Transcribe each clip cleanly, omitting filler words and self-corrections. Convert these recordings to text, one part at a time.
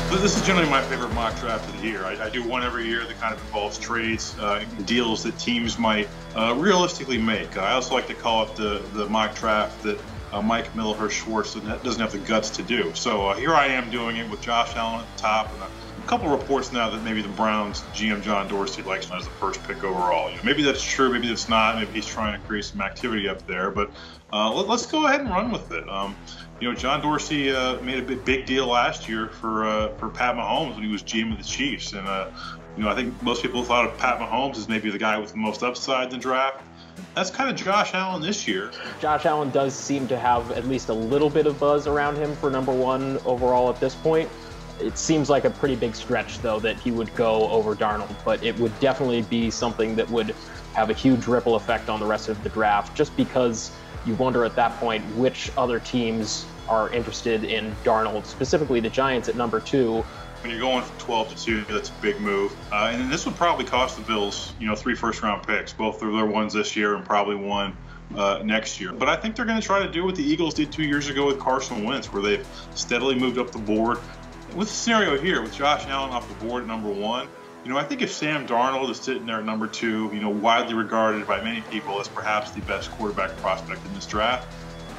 So this is generally my favorite mock draft of the year. I do one every year that kind of involves trades, deals that teams might realistically make. I also like to call it the mock draft that Mike Middlehurst-Schwartz doesn't have the guts to do. So here I am doing it with Josh Allen at the top, and a couple reports now that maybe the Browns GM John Dorsey likes him as the first pick overall. Maybe that's true, maybe that's not. Maybe he's trying to create some activity up there. But let's go ahead and run with it. John Dorsey made a big deal last year for Pat Mahomes when he was GM of the Chiefs, and I think most people thought of Pat Mahomes as maybe the guy with the most upside in the draft. That's kind of Josh Allen this year. Josh Allen does seem to have at least a little bit of buzz around him for #1 overall at this point. It seems like a pretty big stretch, though, that he would go over Darnold, but it would definitely be something that would have a huge ripple effect on the rest of the draft, just because you wonder at that point which other teams are interested in Darnold, specifically the Giants at #2. When you're going from 12 to 2, that's a big move. And this would probably cost the Bills, 3 first-round picks, both of their ones this year and probably one next year. But I think they're going to try to do what the Eagles did 2 years ago with Carson Wentz, where they've steadily moved up the board. With the scenario here, with Josh Allen off the board at #1, I think if Sam Darnold is sitting there at #2, widely regarded by many people as perhaps the best quarterback prospect in this draft,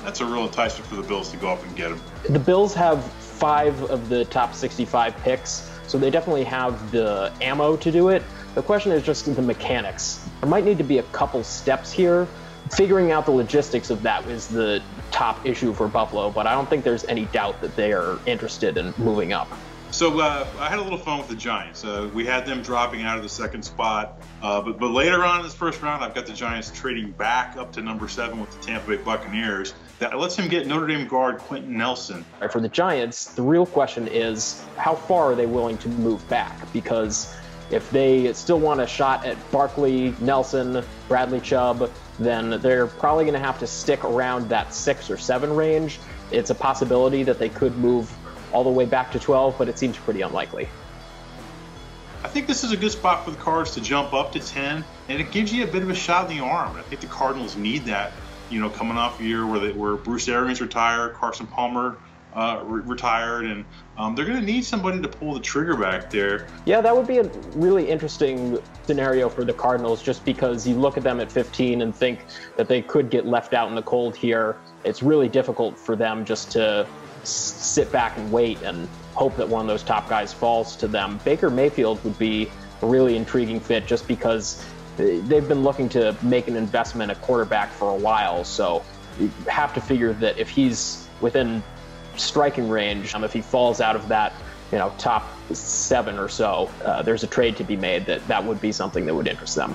that's a real enticement for the Bills to go up and get him. The Bills have 5 of the top 65 picks, so they definitely have the ammo to do it. The question is just the mechanics. There might need to be a couple steps here. Figuring out the logistics of that is the top issue for Buffalo, but I don't think there's any doubt that they are interested in moving up. So I had a little fun with the Giants. We had them dropping out of the second spot, but later on in this first round, I've got the Giants trading back up to #7 with the Tampa Bay Buccaneers. That lets him get Notre Dame guard Quentin Nelson. For the Giants, the real question is how far are they willing to move back? Because if they still want a shot at Barkley, Nelson, Bradley Chubb, then they're probably going to have to stick around that 6 or 7 range. It's a possibility that they could move all the way back to 12, but it seems pretty unlikely. I think this is a good spot for the Cards to jump up to 10, and it gives you a bit of a shot in the arm. I think the Cardinals need that, coming off a year where Bruce Arians retired, Carson Palmer retired, and they're going to need somebody to pull the trigger back there. Yeah, that would be a really interesting scenario for the Cardinals, just because you look at them at 15 and think that they could get left out in the cold here. It's really difficult for them just to sit back and wait and hope that one of those top guys falls to them. Baker Mayfield would be a really intriguing fit just because they've been looking to make an investment at quarterback for a while. So you have to figure that if he's within striking range, if he falls out of that, top 7 or so, there's a trade to be made that would be something that would interest them.